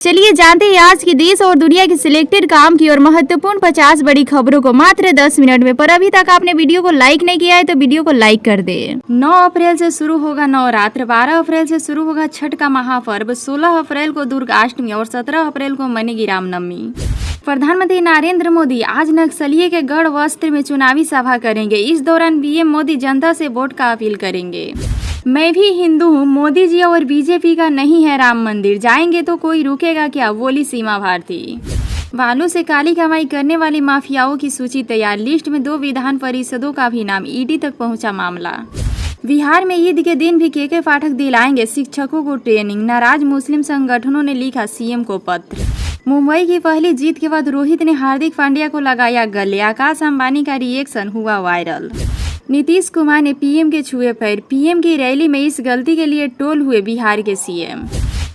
चलिए जानते हैं आज की देश और दुनिया की सिलेक्टेड काम की और महत्वपूर्ण 50 बड़ी खबरों को मात्र 10 मिनट में। पर अभी तक आपने वीडियो को लाइक नहीं किया है तो वीडियो को लाइक कर दे। 9 अप्रैल से शुरू होगा नवरात्र, 12 अप्रैल से शुरू होगा छठ का महापर्व, 16 अप्रैल को दुर्गाष्टमी और 17 अप्रैल को मनेगी रामनवमी। प्रधानमंत्री नरेंद्र मोदी आज नक्सलिये के गढ़ वस्त्र में चुनावी सभा करेंगे। इस दौरान पीएम मोदी जनता से वोट का अपील करेंगे। मैं भी हिंदू हूँ, मोदी जी और बीजेपी का नहीं है राम मंदिर, जाएंगे तो कोई रुकेगा क्या, बोली सीमा भारती। बालू से काली कमाई करने वाले माफियाओं की सूची तैयार, लिस्ट में 2 विधान परिषदों का भी नाम, ईडी तक पहुंचा मामला। बिहार में ईद के दिन भी के पाठक दिलाएंगे शिक्षकों को ट्रेनिंग, नाराज मुस्लिम संगठनों ने लिखा सीएम को पत्र। मुंबई की पहली जीत के बाद रोहित ने हार्दिक पांड्या को लगाया गले, आकाश अंबानी का रिएक्शन हुआ वायरल। नीतीश कुमार ने पीएम के छुए पैर, पीएम की रैली में इस गलती के लिए टोल हुए बिहार के सीएम।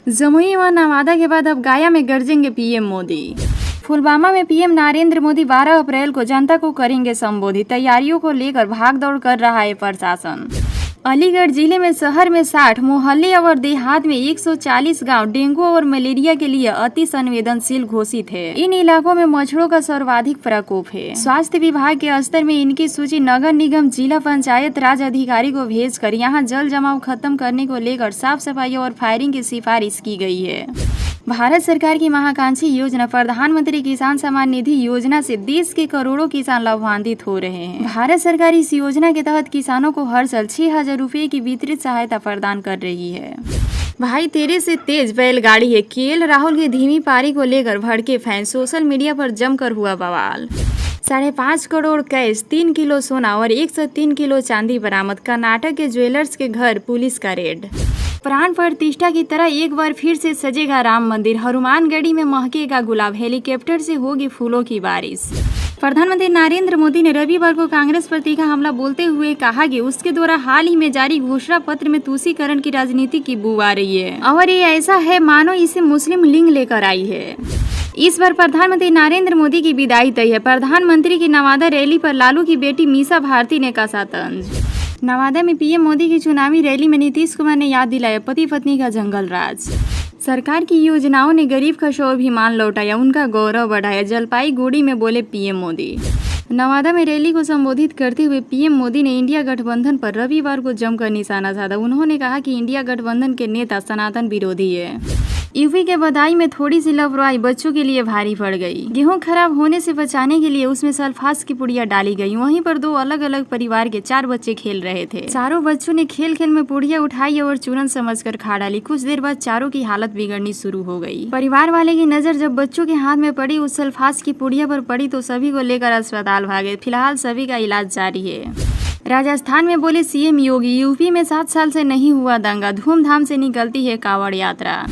जमुई व नवादा के बाद अब गया में गरजेंगे पीएम मोदी। पुलवामा में पीएम नरेंद्र मोदी 12 अप्रैल को जनता को करेंगे संबोधित, तैयारियों को लेकर भागदौड़ कर रहा है प्रशासन। अलीगढ़ जिले में शहर में 60 मोहल्ले और देहात में 140 गांव डेंगू और मलेरिया के लिए अति संवेदनशील घोषित है। इन इलाकों में मच्छरों का सर्वाधिक प्रकोप है। स्वास्थ्य विभाग के स्तर में इनकी सूची नगर निगम, जिला पंचायत राज अधिकारी को भेजकर यहां जल जमाव खत्म करने को लेकर साफ सफाई और फायरिंग की सिफारिश की गई है। भारत सरकार की महाकांक्षी योजना प्रधानमंत्री किसान सम्मान निधि योजना से देश के करोड़ों किसान लाभान्वित हो रहे हैं। भारत सरकार इस योजना के तहत किसानों को हर साल 6,000 रुपये की वितरित सहायता प्रदान कर रही है। भाई तेरे से तेज बैलगाड़ी है, केएल राहुल की धीमी पारी को लेकर भड़के फैन, सोशल मीडिया पर जमकर हुआ बवाल। 5.5 करोड़ कैश, 3 किलो सोना और 103 किलो चांदी बरामद, कर्नाटक के ज्वेलर्स के घर पुलिस का रेड। प्राण प्रतिष्ठा की तरह एक बार फिर से सजेगा राम मंदिर, हनुमानगढ़ी में महकेगा गुलाब, हेलीकॉप्टर से होगी फूलों की बारिश। प्रधानमंत्री नरेंद्र मोदी ने रविवार को कांग्रेस पर तीखा हमला बोलते हुए कहा कि उसके द्वारा हाल ही में जारी घोषणा पत्र में तुष्टीकरण की राजनीति की बू आ रही है और ये ऐसा है मानो इसे मुस्लिम लीग लेकर आई है। इस बार प्रधानमंत्री नरेंद्र मोदी की विदाई तय है। प्रधानमंत्री की नवादा रैली पर लालू की बेटी मीसा भारती ने कसा तंज। नवादा में पीएम मोदी की चुनावी रैली में नीतीश कुमार ने याद दिलाया पति पत्नी का जंगल राज। सरकार की योजनाओं ने गरीब का स्वाभिमान लौटाया, उनका गौरव बढ़ाया, जलपाईगुड़ी में बोले पीएम मोदी। नवादा में रैली को संबोधित करते हुए पीएम मोदी ने इंडिया गठबंधन पर रविवार को जमकर निशाना साधा। उन्होंने कहा कि इंडिया गठबंधन के नेता सनातन विरोधी है। यूपी के बदायूं में थोड़ी सी लापरवाही बच्चों के लिए भारी पड़ गई। गेहूं खराब होने से बचाने के लिए उसमें सल्फास की पुड़िया डाली गई। वहीं पर 2 अलग अलग परिवार के 4 बच्चे खेल रहे थे। चारों बच्चों ने खेल खेल में पुड़िया उठाई और चूरन समझकर खा डाली। कुछ देर बाद चारों की हालत बिगड़नी शुरू हो गई। परिवार वाले की नजर जब बच्चों के हाथ में पड़ी उस सल्फास की पुड़िया पर पड़ी तो सभी को लेकर अस्पताल भागे। फिलहाल सभी का इलाज जारी है। राजस्थान में बोले सीएम योगी, यूपी में 7 साल से नहीं हुआ दंगा, धूमधाम से निकलती है कांवड़ यात्रा।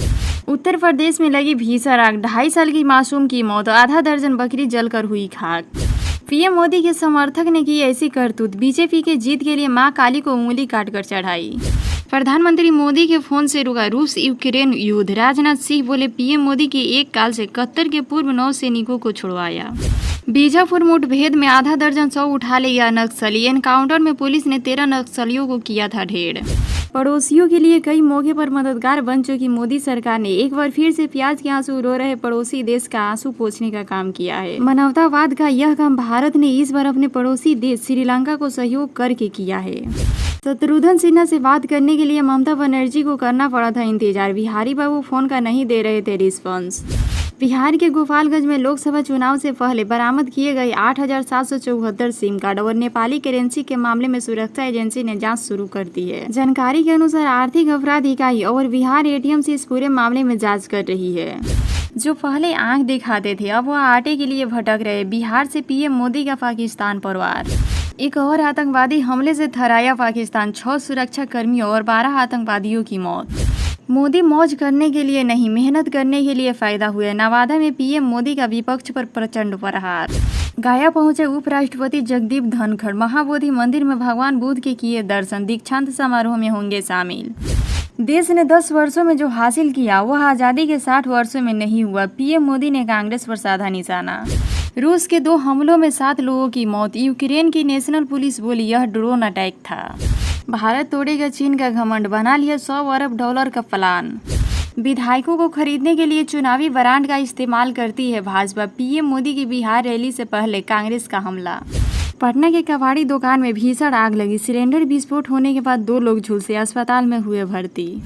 उत्तर प्रदेश में लगी भीषण आग, 2.5 साल की मासूम की मौत, आधा दर्जन बकरी जलकर हुई खाक। पीएम मोदी के समर्थक ने की ऐसी करतूत, बीजेपी के जीत के लिए मां काली को उंगली काटकर चढ़ाई। प्रधानमंत्री मोदी के फोन से रुका रूस यूक्रेन युद्ध, राजनाथ सिंह बोले पीएम मोदी के एक काल से कतर के पूर्व 9 सैनिकों को छुड़वाया। बीजापुर मुठभेड़ में आधा दर्जन 100 उठा लिया नक्सली, एनकाउंटर में पुलिस ने 13 नक्सलियों को किया था ढेर। पड़ोसियों के लिए कई मौके पर मददगार बन चुकी मोदी सरकार ने एक बार फिर से प्याज के आंसू रो रहे पड़ोसी देश का आंसू पोंछने का काम किया है। मानवतावाद का यह काम भारत ने इस बार अपने पड़ोसी देश श्रीलंका को सहयोग करके किया है। शत्रुघ्न सिन्हा से बात करने के लिए ममता बनर्जी को करना पड़ा था इंतजार, बिहारी बाबू फोन का नहीं दे रहे थे रिस्पॉन्स। बिहार के गोपालगंज में लोकसभा चुनाव से पहले बरामद किए गए 8,774 सिम कार्ड और नेपाली करेंसी के मामले में सुरक्षा एजेंसी ने जांच शुरू कर दी है। जानकारी के अनुसार आर्थिक अपराध इकाई और बिहार एटीएम से इस पूरे मामले में जांच कर रही है। जो पहले आंख दिखाते थे अब वह आटे के लिए भटक रहे। बिहार से पीएम मोदी का पाकिस्तान परवार। एक और आतंकवादी हमले से थराया पाकिस्तान, 6 सुरक्षा कर्मियों और 12 आतंकवादियों की मौत। मोदी मौज करने के लिए नहीं मेहनत करने के लिए फायदा हुए। नवादा में पीएम मोदी का विपक्ष पर प्रचंड प्रहार। गया पहुंचे उपराष्ट्रपति जगदीप धनखड़, महाबोधि मंदिर में भगवान बुद्ध के किए दर्शन, दीक्षांत समारोह में होंगे शामिल। देश ने 10 वर्षों में जो हासिल किया वह आज़ादी के 60 वर्षों में नहीं हुआ, पीएम मोदी ने कांग्रेस पर साधा निशाना। रूस के 2 हमलों में 7 लोगों की मौत, यूक्रेन की नेशनल पुलिस बोली यह ड्रोन अटैक था। भारत तोड़ेगा चीन का घमंड, बना लिया $100 अरब का प्लान। विधायकों को खरीदने के लिए चुनावी बरांड का इस्तेमाल करती है भाजपा। पीएम मोदी की बिहार रैली से पहले कांग्रेस का हमला। पटना के कबाड़ी दुकान में भीषण आग लगी। सिलेंडर विस्फोट होने के बाद 2 लोग झुलसे, अस्पताल में हुए भर्ती।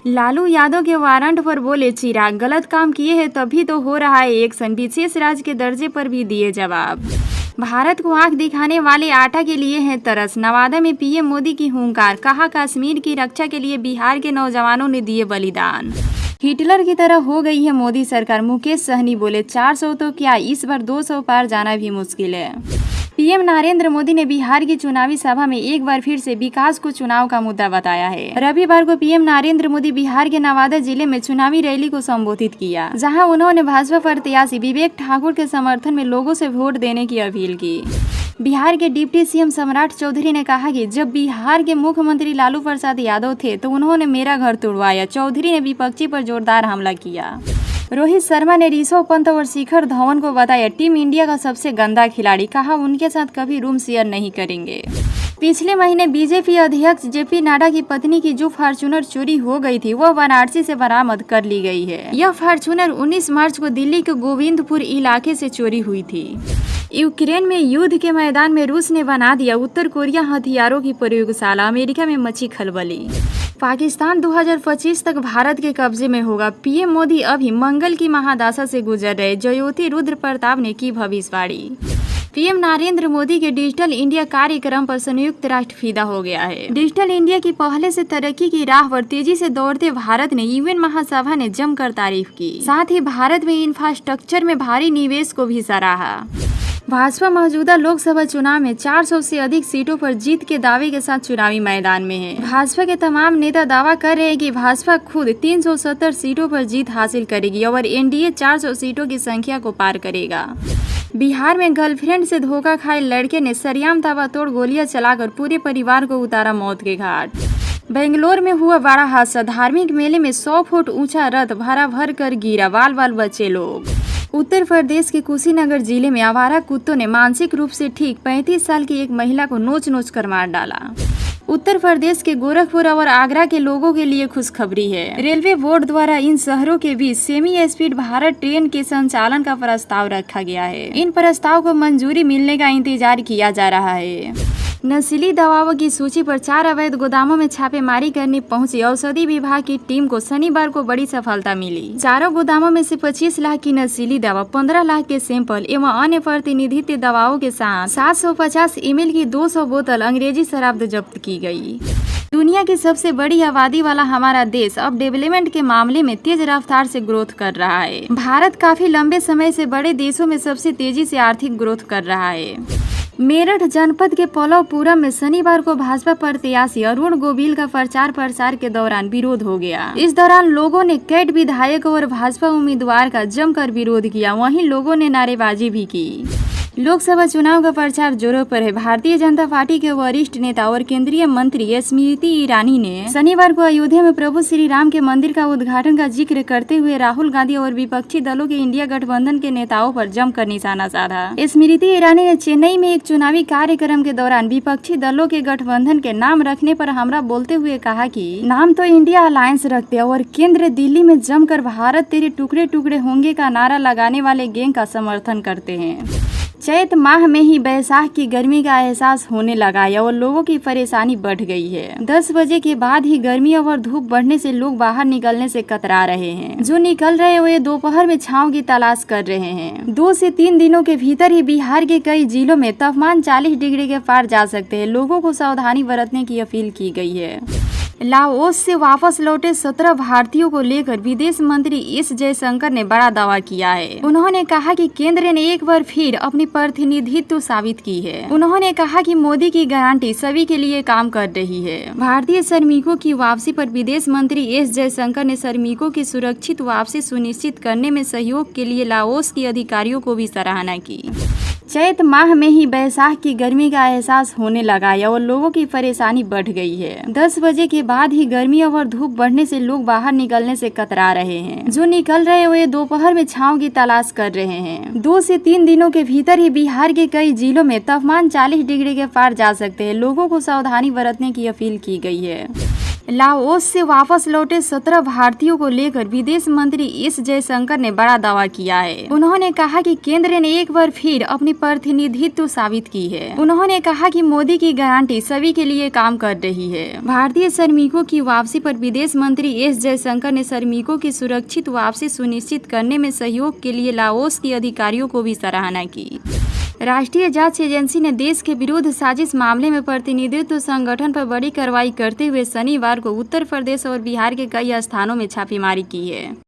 लालू यादव के वारंट पर बोले चिराग, गलत काम किए हैं तभी तो हो रहा है एक्शन। विशेष राज्य के दर्जे पर भी दिए जवाब। भारत को आंख दिखाने वाले आटा के लिए है तरस। नवादा में पीएम मोदी की हुंकार, कहा कश्मीर की रक्षा के लिए बिहार के नौजवानों ने दिए बलिदान। हिटलर की तरह हो गई है मोदी सरकार। मुकेश सहनी बोले 400 तो क्या, इस बार 200 पार जाना भी मुश्किल है। पीएम नरेंद्र मोदी ने बिहार की चुनावी सभा में एक बार फिर से विकास को चुनाव का मुद्दा बताया है। रविवार को पीएम नरेंद्र मोदी बिहार के नवादा जिले में चुनावी रैली को संबोधित किया, जहां उन्होंने भाजपा प्रत्याशी विवेक ठाकुर के समर्थन में लोगों से वोट देने की अपील की। बिहार के डिप्टी सीएम सम्राट चौधरी ने कहा कि जब बिहार के मुख्यमंत्री लालू प्रसाद यादव थे तो उन्होंने मेरा घर तोड़वाया। चौधरी ने विपक्षी पर जोरदार हमला किया। रोहित शर्मा ने ऋषभ पंत और शिखर धवन को बताया टीम इंडिया का सबसे गंदा खिलाड़ी, कहा उनके साथ कभी रूम शेयर नहीं करेंगे। पिछले महीने बीजेपी अध्यक्ष जेपी नड्डा की पत्नी की जो फॉर्च्यूनर चोरी हो गई थी वह वाराणसी से बरामद कर ली गई है। यह फॉर्च्यूनर 19 मार्च को दिल्ली के गोविंदपुर इलाके से चोरी हुई थी। यूक्रेन में युद्ध के मैदान में रूस ने बना दिया उत्तर कोरिया हथियारों की प्रयोगशाला। अमेरिका में मची खलबली। पाकिस्तान 2025 तक भारत के कब्जे में होगा। पीएम मोदी अभी मंगल की महादशा से गुजर रहे। ज्योति रुद्र प्रताप ने की भविष्यवाणी। पीएम नरेंद्र मोदी के डिजिटल इंडिया कार्यक्रम पर संयुक्त राष्ट्र फिदा हो गया है। डिजिटल इंडिया की पहले से तरक्की की राह पर तेजी से दौड़ते भारत ने यूएन महासभा ने जमकर तारीफ की। साथ ही भारत में इंफ्रास्ट्रक्चर में भारी निवेश को भी सराहा। भाजपा मौजूदा लोकसभा चुनाव में 400 से अधिक सीटों पर जीत के दावे के साथ चुनावी मैदान में है। भाजपा के तमाम नेता दावा कर रहे हैं कि भाजपा खुद 370 सीटों पर जीत हासिल करेगी और एनडीए 400 सीटों की संख्या को पार करेगा। बिहार में गर्लफ्रेंड से धोखा खाए लड़के ने सरेआम ताबड़तोड़ गोलियां चलाकर पूरे परिवार को उतारा मौत के घाट। बेंगलोर में हुआ बड़ा हादसा। धार्मिक मेले में 100 फुट ऊंचा रथ भरा भर कर गिरा, बाल बाल बचे लोग। उत्तर प्रदेश के कुशीनगर जिले में आवारा कुत्तों ने मानसिक रूप से ठीक 35 साल की एक महिला को नोच नोच कर मार डाला। उत्तर प्रदेश के गोरखपुर और आगरा के लोगों के लिए खुशखबरी है। रेलवे बोर्ड द्वारा इन शहरों के बीच सेमी स्पीड भारत ट्रेन के संचालन का प्रस्ताव रखा गया है। इन प्रस्ताव को मंजूरी मिलने का इंतजार किया जा रहा है। नशीली दवाओं की सूची पर 4 अवैध गोदामों में छापेमारी करने पहुंची औषधि विभाग की टीम को शनिवार को बड़ी सफलता मिली। 4 गोदामों में से 25 लाख की नशीली दवा, 15 लाख के सैंपल एवं अन्य प्रतिनिधित्व दवाओं के साथ 750 ml की 200 बोतल अंग्रेजी शराब जब्त की गई। दुनिया की सबसे बड़ी आबादी वाला हमारा देश अब डेवलपमेंट के मामले में तेज रफ्तार से ग्रोथ कर रहा है। भारत काफी लंबे समय से बड़े देशों में सबसे तेजी से आर्थिक ग्रोथ कर रहा है। मेरठ जनपद के पलवपुरम में शनिवार को भाजपा प्रत्याशी अरुण गोविल का प्रचार प्रसार के दौरान विरोध हो गया। इस दौरान लोगों ने कैट विधायक और भाजपा उम्मीदवार का जमकर विरोध किया। वहीं लोगों ने नारेबाजी भी की। लोकसभा चुनाव का प्रचार जोरों पर है। भारतीय जनता पार्टी के वरिष्ठ नेता और केंद्रीय मंत्री स्मृति ईरानी ने शनिवार को अयोध्या में प्रभु श्री राम के मंदिर का उद्घाटन का जिक्र करते हुए राहुल गांधी और विपक्षी दलों के इंडिया गठबंधन के नेताओं पर जमकर निशाना साधा। स्मृति ईरानी ने चेन्नई में एक चुनावी कार्यक्रम के दौरान विपक्षी दलों के गठबंधन के नाम रखने पर हमला बोलते हुए कहा कि नाम तो इंडिया अलायंस रखते और केंद्र दिल्ली में जमकर भारत तेरे टुकड़े टुकड़े होंगे का नारा लगाने वाले गैंग का समर्थन करते हैं। चैत माह में ही बैसाख की गर्मी का एहसास होने लगा है और लोगों की परेशानी बढ़ गई है। 10 बजे के बाद ही गर्मी और धूप बढ़ने से लोग बाहर निकलने से कतरा रहे हैं। जो निकल रहे हैं वे दोपहर में छांव की तलाश कर रहे हैं। 2 से 3 दिनों के भीतर ही बिहार के कई जिलों में तापमान 40 डिग्री के पार जा सकते हैं। लोगों को सावधानी बरतने की अपील की गई है। लाओस से वापस लौटे 17 भारतीयों को लेकर विदेश मंत्री एस जयशंकर ने बड़ा दावा किया है। उन्होंने कहा कि केंद्र ने एक बार फिर अपनी प्रतिनिधित्व साबित की है। उन्होंने कहा कि मोदी की गारंटी सभी के लिए काम कर रही है। भारतीय श्रमिकों की वापसी पर विदेश मंत्री एस जयशंकर ने श्रमिकों की सुरक्षित वापसी सुनिश्चित करने में सहयोग के लिए लाओस के अधिकारियों को भी सराहना की। चैत माह में ही बैसाख की गर्मी का एहसास होने लगा है और लोगों की परेशानी बढ़ गई है। 10 बजे के बाद ही गर्मी और धूप बढ़ने से लोग बाहर निकलने से कतरा रहे हैं। जो निकल रहे हैं वे दोपहर में छांव की तलाश कर रहे हैं। 2 से 3 दिनों के भीतर ही बिहार के कई जिलों में तापमान 40 डिग्री के पार जा सकते हैं। लोगों को सावधानी बरतने की अपील की गई है। लाओस से वापस लौटे 17 भारतीयों को लेकर विदेश मंत्री एस जयशंकर ने बड़ा दावा किया है। उन्होंने कहा कि केंद्र ने एक बार फिर अपनी प्रतिनिधित्व साबित की है। उन्होंने कहा कि मोदी की गारंटी सभी के लिए काम कर रही है। भारतीय श्रमिकों की वापसी पर विदेश मंत्री एस जयशंकर ने श्रमिकों की सुरक्षित वापसी सुनिश्चित करने में सहयोग के लिए लाओस के अधिकारियों को भी सराहना की। राष्ट्रीय जांच एजेंसी ने देश के विरुद्ध साजिश मामले में प्रतिनिधित्व संगठन पर बड़ी कार्रवाई करते हुए शनिवार को उत्तर प्रदेश और बिहार के कई स्थानों में छापेमारी की है।